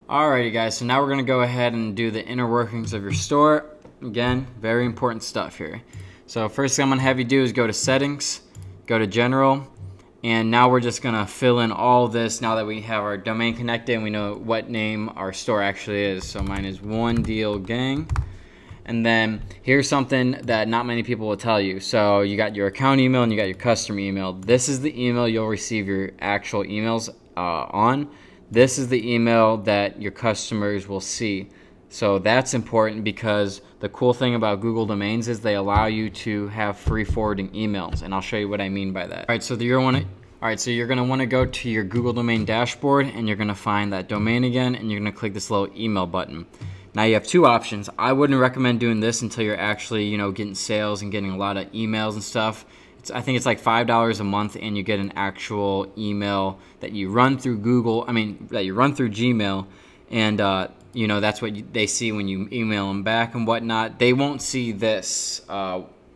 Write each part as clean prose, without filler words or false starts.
Alrighty guys, so now we're going to go ahead and do the inner workings of your store. Again, very important stuff here. So first thing I'm going to have you do is go to settings, go to general, and now we're just going to fill in all this now that we have our domain connected and we know what name our store actually is. So mine is One Deal Gang. And then here's something that not many people will tell you. So you got your account email and you got your customer email. This is the email you'll receive your actual emails on. This is the email that your customers will see. So that's important because the cool thing about Google Domains is they allow you to have free forwarding emails, and I'll show you what I mean by that. All right, so you're going to want to go to your Google Domain dashboard, and you're going to find that domain again, and you're going to click this little email button. Now you have two options. I wouldn't recommend doing this until you're actually, getting sales and getting a lot of emails and stuff. I think it's like $5 a month, and you get an actual email that you run through that you run through Gmail, and that's what they see when you email them back and whatnot. They won't see this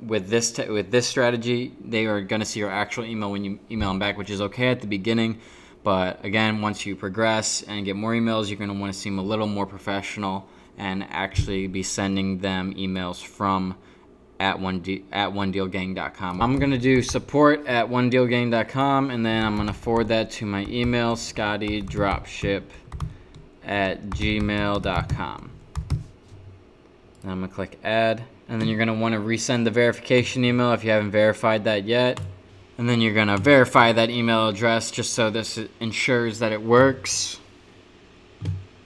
with this strategy. They are going to see your actual email when you email them back, which is okay at the beginning. But again, once you progress and get more emails, you're going to want to seem a little more professional and actually be sending them emails from @onedealgang.com. I'm going to do support@onedealgang.com, and then I'm going to forward that to my email, scottydropship@gmail.com. And I'm going to click add, and then you're going to want to resend the verification email if you haven't verified that yet. And then you're going to verify that email address just so this ensures that it works.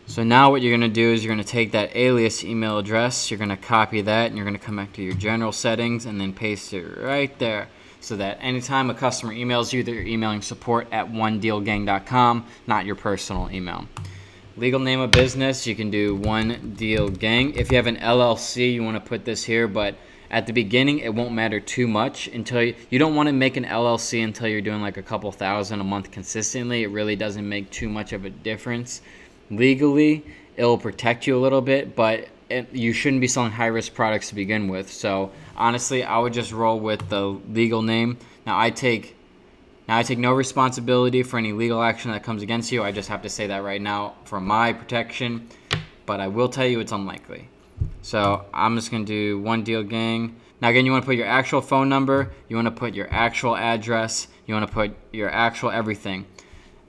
So now what you're going to do is you're going to take that alias email address, you're going to copy that, and you're going to come back to your general settings and then paste it right there so that anytime a customer emails you, they're emailing support@onedealgang.com, not your personal email. Legal name of business, you can do One Deal Gang. If you have an LLC, you want to put this here, but at the beginning, it won't matter too much until you don't want to make an LLC until you're doing like a couple thousand a month consistently. It really doesn't make too much of a difference. Legally, it'll protect you a little bit, but you shouldn't be selling high-risk products to begin with. So honestly, I would just roll with the legal name. Now I take no responsibility for any legal action that comes against you. I just have to say that right now for my protection, but I will tell you it's unlikely. So I'm just going to do One Deal Gang. Now again, you want to put your actual phone number, you want to put your actual address, you want to put your actual everything.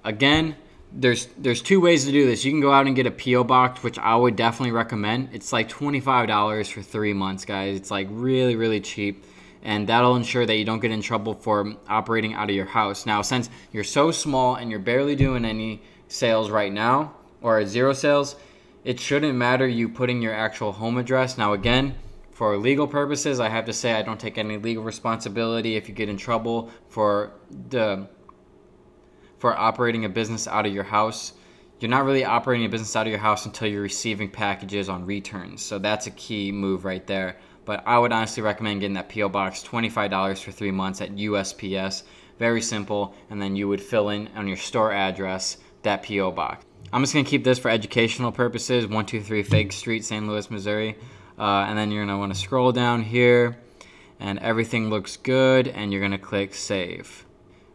Again, there's two ways to do this. You can go out and get a P.O. box, which I would definitely recommend. It's like $25 for 3 months, guys. It's like really, really cheap. And that'll ensure that you don't get in trouble for operating out of your house. Now, since you're so small and you're barely doing any sales right now, or zero sales, it shouldn't matter you putting your actual home address. Now, again, for legal purposes, I have to say I don't take any legal responsibility if you get in trouble for operating a business out of your house. You're not really operating a business out of your house until you're receiving packages on returns. So that's a key move right there. But I would honestly recommend getting that P.O. box, $25 for 3 months at USPS. Very simple. And then you would fill in on your store address that P.O. box. I'm just going to keep this for educational purposes. 123 Fake Street, St. Louis, Missouri. And then you're going to want to scroll down here. And everything looks good. And you're going to click Save.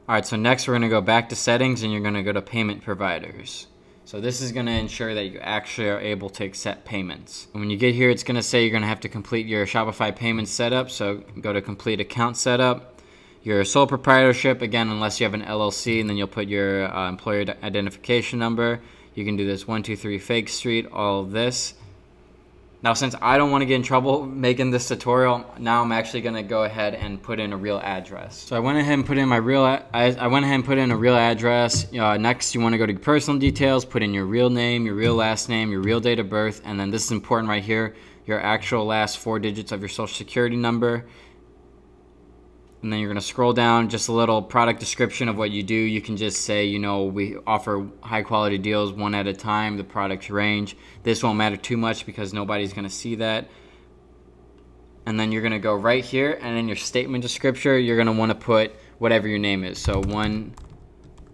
Alright, so next we're going to go back to settings and you're going to go to payment providers. So this is going to ensure that you actually are able to accept payments. And when you get here, it's going to say you're going to have to complete your Shopify payment setup. So go to complete account setup. Your sole proprietorship, again, unless you have an LLC, and then you'll put your employer identification number. You can do this 123 Fake Street, all of this. Now, since I don't want to get in trouble making this tutorial, now I'm actually going to go ahead and put in a real address. So I went ahead and put in a real address. Next, you want to go to personal details, put in your real name, your real last name, your real date of birth, and then this is important right here, your actual last 4 digits of your social security number. And then you're going to scroll down, just a little product description of what you do. You can just say, we offer high quality deals one at a time, the product range. This won't matter too much because nobody's going to see that. And then you're going to go right here, and in your statement descriptor, you're going to want to put whatever your name is. So I'm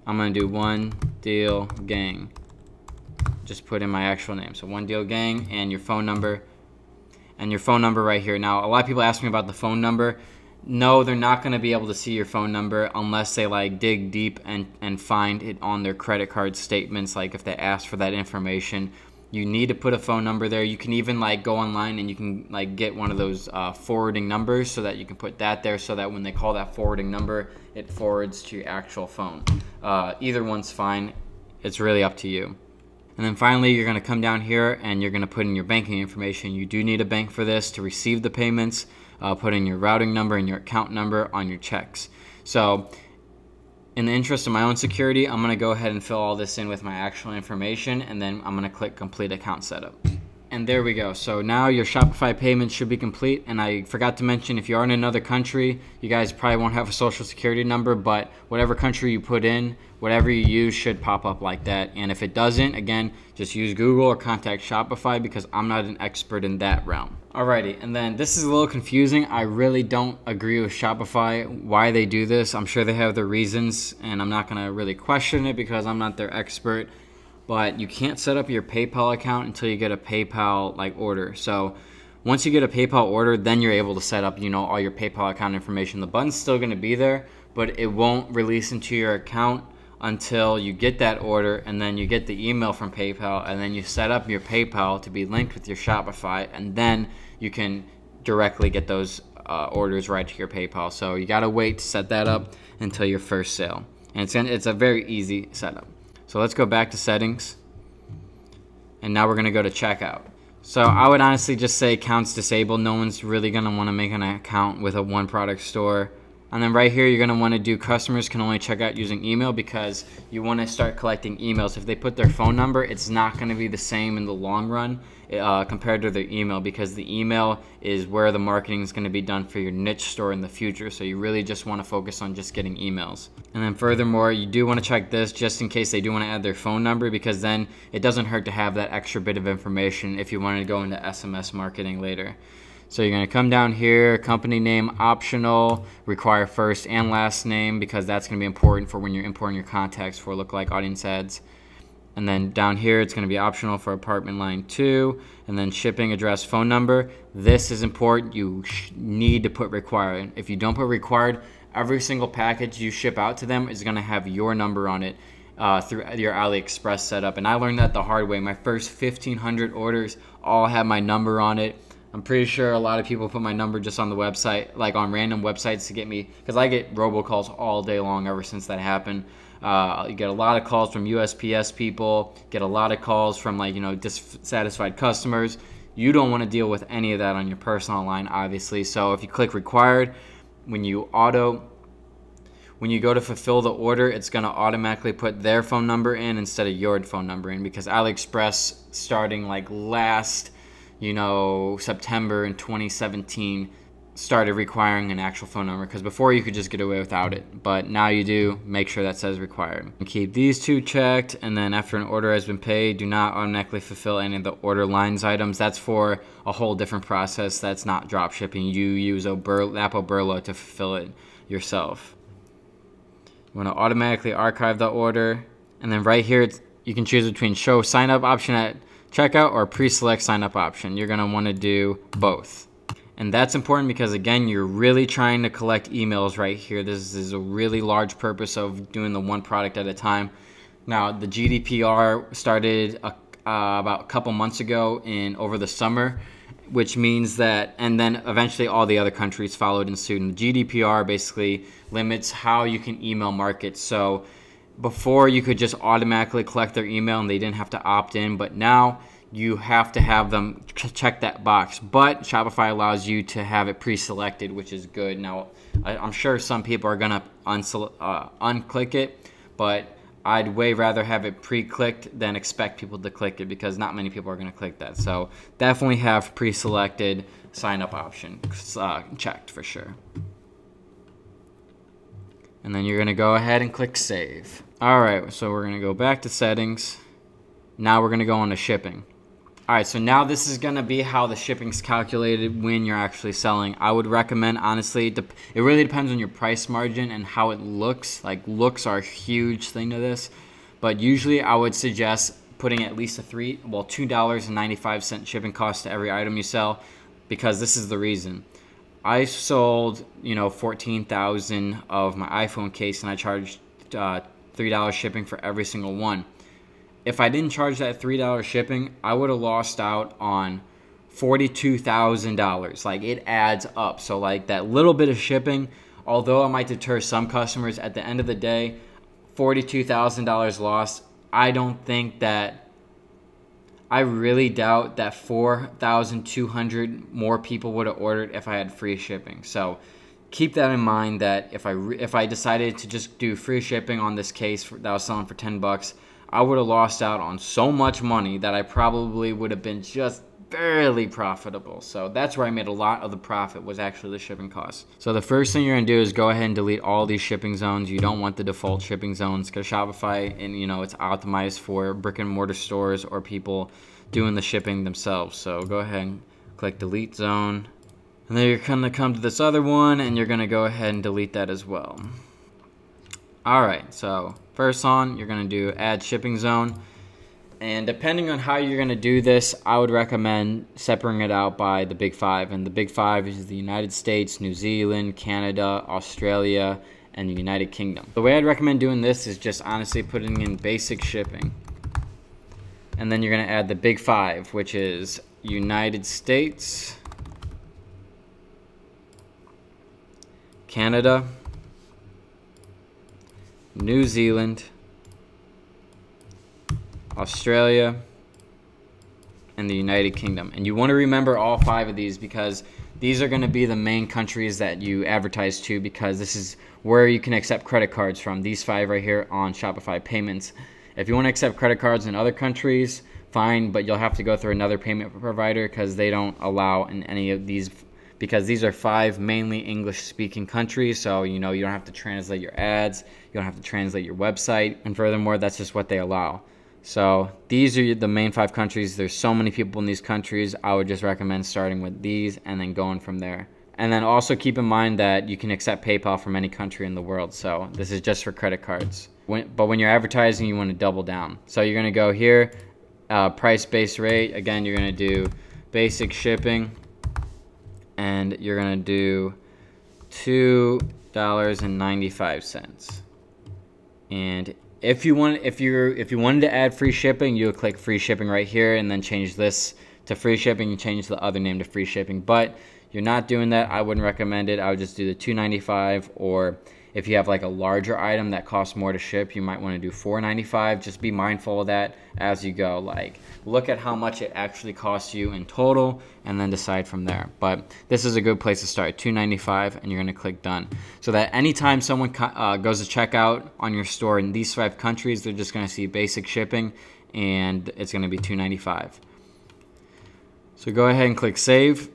going to do One Deal Gang. Just put in my actual name. So One Deal Gang, and your phone number. And your phone number right here. Now, a lot of people ask me about the phone number. no, they're not going to be able to see your phone number unless they like dig deep and find it on their credit card statements. Like if they ask for that information, you need to put a phone number there. You can even like go online and you can like get one of those forwarding numbers so that you can put that there so that when they call that forwarding number, it forwards to your actual phone. Either one's fine. It's really up to you. And then finally, you're going to come down here and you're going to put in your banking information. You do need a bank for this to receive the payments. Put in your routing number and your account number on your checks. So in the interest of my own security, I'm going to go ahead and fill all this in with my actual information, and then I'm going to click complete account setup. And there we go. So now your Shopify payments should be complete. And I forgot to mention, if you are in another country, you guys probably won't have a social security number, but whatever country you put in, whatever you use should pop up like that. And if it doesn't, again, just use Google or contact Shopify because I'm not an expert in that realm. Alrighty, and then this is a little confusing. I really don't agree with Shopify why they do this. I'm sure they have their reasons, and I'm not going to really question it because I'm not their expert. But you can't set up your PayPal account until you get a PayPal like order. So once you get a PayPal order, then you're able to set up, you know, all your PayPal account information. The button's still going to be there, but it won't release into your account until you get that order, and then you get the email from PayPal, and then you set up your PayPal to be linked with your Shopify, and then you can directly get those orders right to your PayPal. So you gotta wait to set that up until your first sale, and it's a very easy setup. So let's go back to settings, and now we're gonna go to checkout. So I would honestly just say accounts disabled. No one's really gonna want to make an account with a one product store. And then right here, you're going to want to do customers can only check out using email because you want to start collecting emails. If they put their phone number, it's not going to be the same in the long run compared to their email, because the email is where the marketing is going to be done for your niche store in the future. So you really just want to focus on just getting emails. And then furthermore, you do want to check this just in case they do want to add their phone number, because then it doesn't hurt to have that extra bit of information if you want to go into SMS marketing later. So you're going to come down here, company name optional, require first and last name because that's going to be important for when you're importing your contacts for lookalike audience ads. And then down here, it's going to be optional for apartment line 2, and then shipping address phone number. This is important. You need to put required. If you don't put required, every single package you ship out to them is going to have your number on it through your AliExpress setup. And I learned that the hard way. My first 1,500 orders all had my number on it. I'm pretty sure a lot of people put my number just on the website, like on random websites to get me, because I get robocalls all day long ever since that happened. You get a lot of calls from USPS people, get a lot of calls from like, you know, dissatisfied customers. You don't want to deal with any of that on your personal line, obviously. So if you click required, when you go to fulfill the order, it's going to automatically put their phone number in instead of your phone number in, because AliExpress starting like last September in 2017 started requiring an actual phone number, because before you could just get away without it, but now you do. Make sure that says required. And keep these two checked, and then after an order has been paid, do not automatically fulfill any of the order lines items. That's for a whole different process. That's not drop shipping. You use app Oberlo to fulfill it yourself. You want to automatically archive the order, and then right here you can choose between show sign up option at checkout or pre-select sign up option. You're going to want to do both. And that's important because, again, you're really trying to collect emails right here. This is a really large purpose of doing the one product at a time. Now, the GDPR started about a couple months ago over the summer, which means that, and then eventually all the other countries followed in suit. And the GDPR basically limits how you can email market. So before, you could just automatically collect their email and they didn't have to opt in, but now you have to have them check that box. But Shopify allows you to have it pre-selected, which is good. Now, I'm sure some people are going to unclick it, but I'd way rather have it pre-clicked than expect people to click it, because not many people are going to click that. So definitely have pre-selected sign-up option checked for sure. And then you're going to go ahead and click save. All right, so we're going to go back to settings. Now we're going to go on to shipping. All right, so now this is going to be how the shipping's calculated when you're actually selling. I would recommend, honestly, it really depends on your price margin and how it looks. Like, looks are a huge thing to this. But usually I would suggest putting at least $2.95 shipping cost to every item you sell, because this is the reason. I sold, 14,000 of my iPhone case, and I charged $3 shipping for every single one. If I didn't charge that $3 shipping, I would have lost out on $42,000. Like, it adds up. So like that little bit of shipping, although it might deter some customers, at the end of the day, $42,000 lost. I really doubt that 4,200 more people would have ordered if I had free shipping. So keep that in mind, that if I decided to just do free shipping on this case that I was selling for $10, I would have lost out on so much money that I probably would have been just barely profitable. So that's where I made a lot of the profit, was actually the shipping costs. So the first thing you're gonna do is go ahead and delete all these shipping zones. You don't want the default shipping zones, because Shopify, and it's optimized for brick and mortar stores or people doing the shipping themselves. So go ahead and click delete zone, and then you're gonna come to this other one, and you're gonna go ahead and delete that as well. All right, so first on, you're gonna do add shipping zone. And depending on how you're going to do this, I would recommend separating it out by the big five. And the big five is the United States, New Zealand, Canada, Australia, and the United Kingdom. The way I'd recommend doing this is just honestly putting in basic shipping. And then you're going to add the big five, which is United States, Canada, New Zealand, Australia, and the United Kingdom. And you want to remember all 5 of these, because these are going to be the main countries that you advertise to, because this is where you can accept credit cards from. These 5 right here on Shopify Payments. If you want to accept credit cards in other countries, fine, but you'll have to go through another payment provider, because they don't allow in any of these, because these are 5 mainly English-speaking countries. So you don't have to translate your ads, you don't have to translate your website, and furthermore, that's just what they allow. So these are the main 5 countries. There's so many people in these countries. I would just recommend starting with these and then going from there. And then also keep in mind that you can accept PayPal from any country in the world. So this is just for credit cards. But when you're advertising, you want to double down. So you're going to go here, price-based rate. Again, you're going to do basic shipping, and you're going to do $2.95. And if you wanted to add free shipping, you would click free shipping right here, and then change this to free shipping and change the other name to free shipping. But you're not doing that, I wouldn't recommend it. I would just do the $2.95, or if you have like a larger item that costs more to ship, you might want to do $4.95. Just be mindful of that as you go. Like, look at how much it actually costs you in total, and then decide from there. But this is a good place to start, $2.95, and you're going to click done. So that anytime someone goes to check out on your store in these 5 countries, they're just going to see basic shipping, and it's going to be $2.95. So go ahead and click save.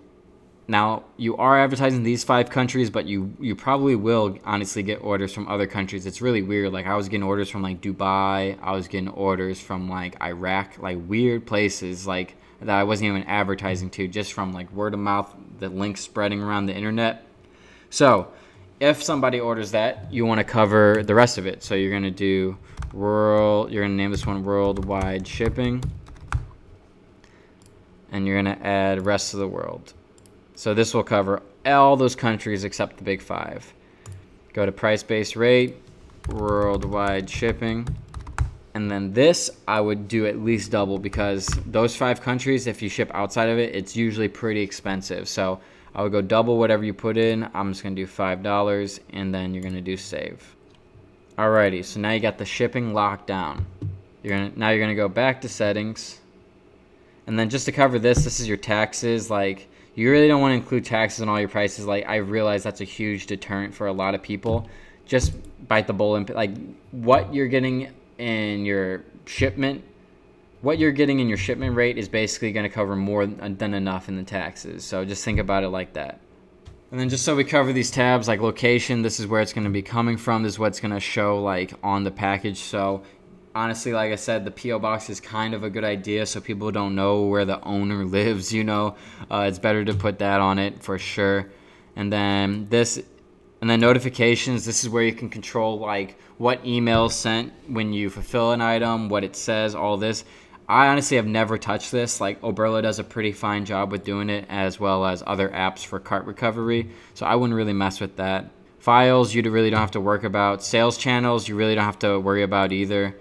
Now, you are advertising these 5 countries, but you probably will honestly get orders from other countries. It's really weird. Like, I was getting orders from like Dubai. I was getting orders from like Iraq, like weird places like that I wasn't even advertising to, just from like word of mouth, the links spreading around the internet. So if somebody orders that, you want to cover the rest of it. So you're going to do you're going to name this one worldwide shipping, and you're going to add rest of the world. So this will cover all those countries except the big 5. Go to price-based rate, worldwide shipping, and then this I would do at least double, because those 5 countries, if you ship outside of it, it's usually pretty expensive. So I would go double whatever you put in. I'm just going to do $5, and then you're going to do save. Alrighty, so now you got the shipping locked down. Now you're going to go back to settings, and then just to cover this is your taxes. Like, you really don't want to include taxes on all your prices. Like, I realize that's a huge deterrent for a lot of people. Just bite the bullet. Like, what you're getting in your shipment rate is basically going to cover more than enough in the taxes. So just think about it like that. And then just so we cover these tabs, like location, this is where it's going to be coming from. This is what's going to show like on the package. So honestly, like I said, the P.O. box is kind of a good idea, so people don't know where the owner lives, It's better to put that on it for sure. And then notifications, this is where you can control like what emails sent when you fulfill an item, what it says, all this. I honestly have never touched this. Like, Oberlo does a pretty fine job with doing it, as well as other apps for cart recovery. So I wouldn't really mess with that. Files, you really don't have to worry about. Sales channels, you really don't have to worry about either.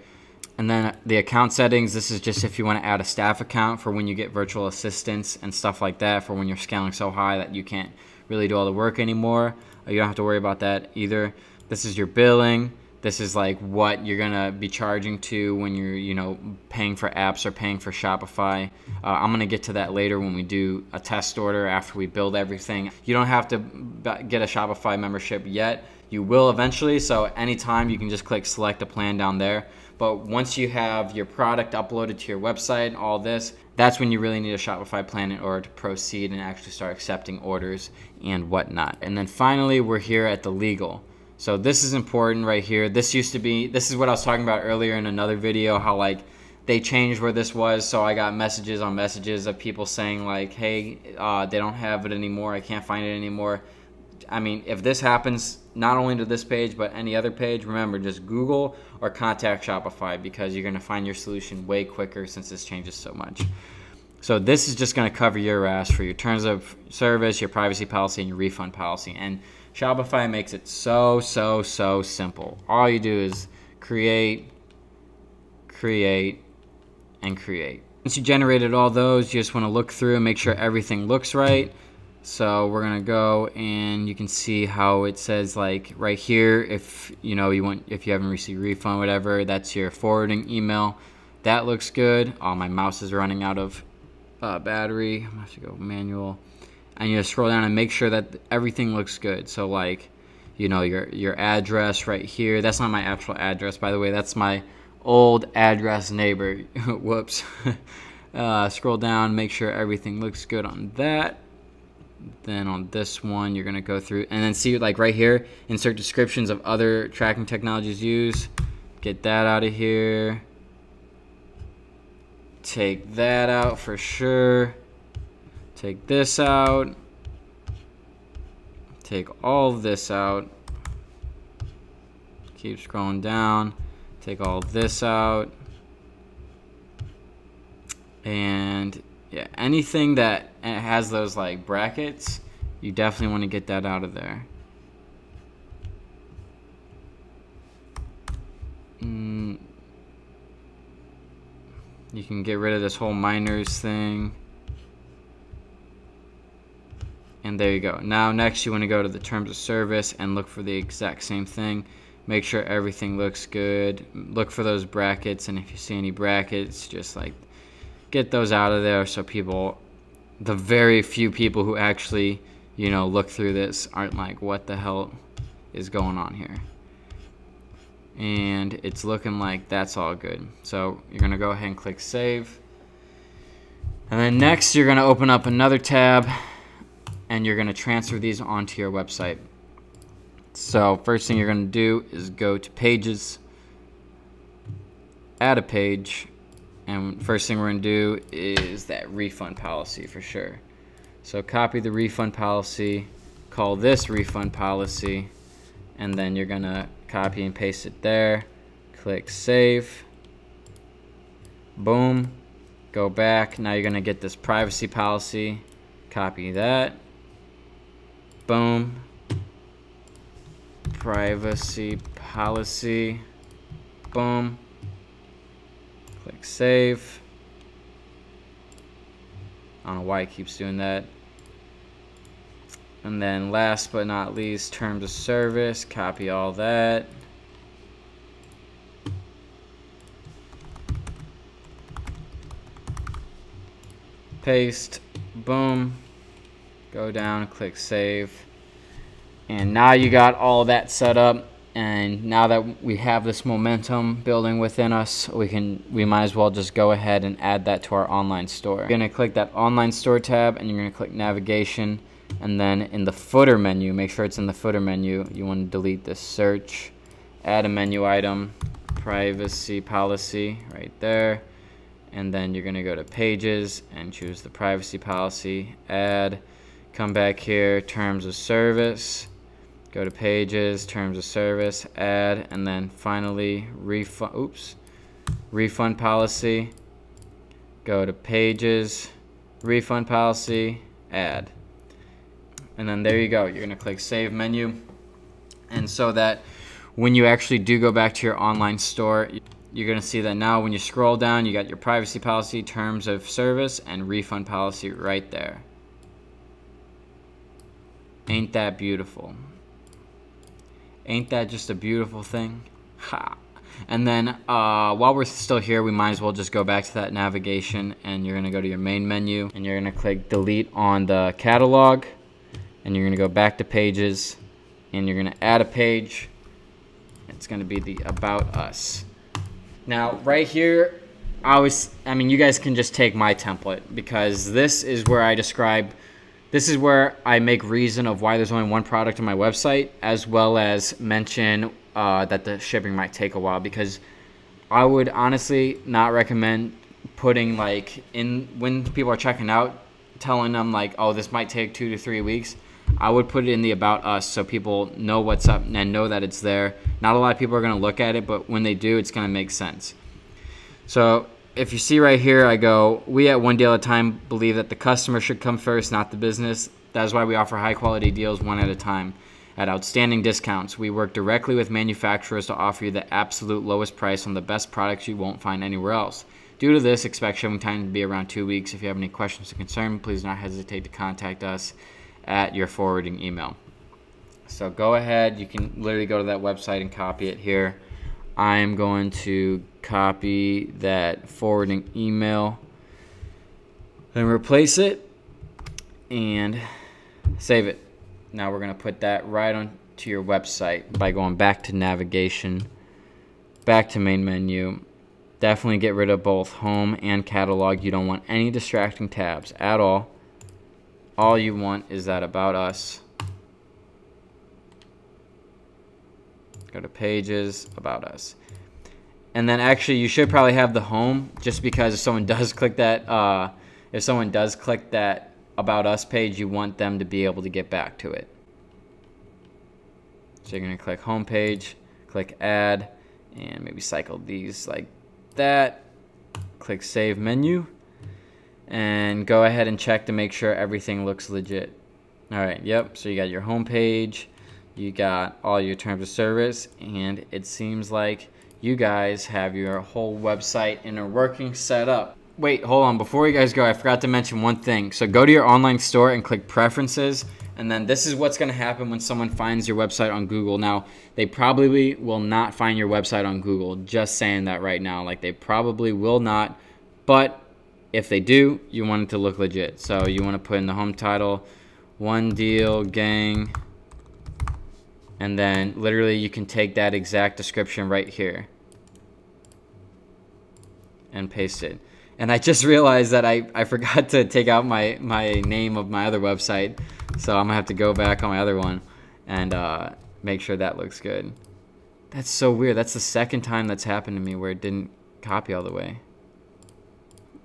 And then the account settings, this is just if you want to add a staff account for when you get virtual assistants and stuff like that, for when you're scaling so high that you can't really do all the work anymore. You don't have to worry about that either. This is your billing. This is like what you're gonna be charging to when you're, you know, paying for apps or paying for Shopify. I'm gonna get to that later when we do a test order after we build everything. You don't have to get a Shopify membership yet. You will eventually, so anytime you can just click select a plan down there. But once you have your product uploaded to your website, all this, that's when you really need a Shopify plan in order to proceed and actually start accepting orders and whatnot. And then finally, we're here at the legal. So this is important right here. This used to be, this is what I was talking about earlier in another video, how like they changed where this was. So I got messages on messages of people saying like, hey, they don't have it anymore. I can't find it anymore. I mean, if this happens, not only to this page, but any other page, remember, just Google or contact Shopify, because you're going to find your solution way quicker since this changes so much. So this is just going to cover your ass for your terms of service, your privacy policy, and your refund policy. And Shopify makes it so simple. All you do is create, and create. Once you generated all those, you just want to look through and make sure everything looks right. So we're gonna go, and you can see how it says like right here, if you know if you haven't received refund, whatever, that's your forwarding email. That looks good. Oh, my mouse is running out of battery. I'm gonna have to go manual. And you just scroll down and make sure that everything looks good. So like, you know, your address right here. That's not my actual address, by the way. That's my old address neighbor. Whoops. Scroll down, make sure everything looks good on that. Then on this one, you're gonna go through and then see like right here, insert descriptions of other tracking technologies used. Get that out of here. Take that out for sure. Take this out. Take all of this out. Keep scrolling down. Take all of this out. And yeah, anything that has those like brackets, you definitely want to get that out of there. You can get rid of this whole minors thing. And there you go. Now next you want to go to the terms of service and look for the exact same thing. Make sure everything looks good. Look for those brackets, and if you see any brackets, just like get those out of there, so people, the very few people who actually, you know, look through this aren't like, what the hell is going on here? And it's looking like that's all good. So you're gonna go ahead and click save. And then next you're gonna open up another tab and you're gonna transfer these onto your website. So first thing you're gonna do is go to pages, add a page, and first thing we're gonna do is that refund policy for sure. So copy the refund policy, call this refund policy, and then you're gonna copy and paste it there. Click save. Boom. Go back. Now you're gonna get this privacy policy. Copy that. Boom. Privacy policy. Boom. Click save. I don't know why it keeps doing that. And then last but not least, terms of service. Copy all that. Paste. Boom. Go down, click save. And now you got all that set up. And now that we have this momentum building within us, we might as well just go ahead and add that to our online store. You're gonna click that online store tab, and you're gonna click navigation. And then in the footer menu, make sure it's in the footer menu, you want to delete this search, add a menu item, privacy policy right there. And then you're going to go to pages and choose the privacy policy, add, come back here, terms of service, go to pages, terms of service, add, and then finally refund policy. go to pages, refund policy, add. And then there you go. You're going to click save menu. And so that when you actually do go back to your online store, you're going to see that now when you scroll down, you got your privacy policy, terms of service, and refund policy right there. Ain't that beautiful? Ain't that just a beautiful thing? Ha! And then while we're still here, we might as well just go back to that navigation, and you're going to go to your main menu, and you're going to click delete on the catalog, and you're going to go back to pages, and you're going to add a page. It's going to be the About Us. Now, right here, I mean, you guys can just take my template, because this is where I describe, this is where I make reason of why there's only one product on my website, as well as mention that the shipping might take a while, because I would honestly not recommend putting like in when people are checking out, telling them like, oh, this might take 2 to 3 weeks. I would put it in the About Us so people know what's up and know that it's there. Not a lot of people are going to look at it, but when they do, it's going to make sense. So if you see right here, I go, we at One Deal at a Time believe that the customer should come first, not the business. That is why we offer high quality deals one at a time at outstanding discounts. We work directly with manufacturers to offer you the absolute lowest price on the best products you won't find anywhere else. Due to this, expect shipping time to be around 2 weeks. If you have any questions or concerns, please do not hesitate to contact us at your forwarding email. So go ahead, you can literally go to that website and copy it here. I'm going to copy that forwarding email and replace it and save it. Now we're going to put that right onto your website by going back to navigation, back to main menu. Definitely get rid of both home and catalog. You don't want any distracting tabs at all. All you want is that About Us. Go to pages, About Us. And then actually you should probably have the home, just because if someone does click that About Us page, you want them to be able to get back to it. So you're going to click home page, click add, and maybe cycle these like that. Click save menu, and go ahead and check to make sure everything looks legit. Alright, yep, so you got your home page, you got all your terms of service, and it seems like you guys have your whole website in a working setup. Wait, hold on. Before you guys go, I forgot to mention one thing. So go to your online store and click preferences, and then this is what's going to happen when someone finds your website on Google. Now, they probably will not find your website on Google. Just saying that right now. Like, they probably will not, but if they do, you want it to look legit. So you want to put in the home title, One Deal Gang, and then literally you can take that exact description right here and paste it. And I just realized that I forgot to take out my name of my other website. So I'm going to have to go back on my other one and make sure that looks good. That's so weird. That's the second time that's happened to me where it didn't copy all the way.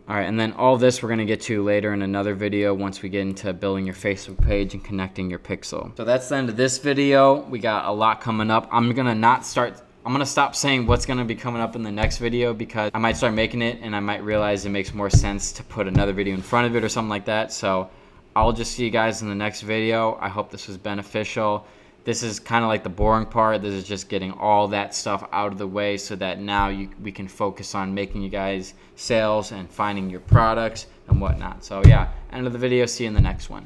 Alright, and then all this we're going to get to later in another video once we get into building your Facebook page and connecting your pixel. So that's the end of this video. We got a lot coming up. I'm going to stop saying what's going to be coming up in the next video, because I might start making it and I might realize it makes more sense to put another video in front of it or something like that. So I'll just see you guys in the next video. I hope this was beneficial. This is kind of like the boring part. This is just getting all that stuff out of the way so that now we can focus on making you guys sales and finding your products and whatnot. So yeah, end of the video. See you in the next one.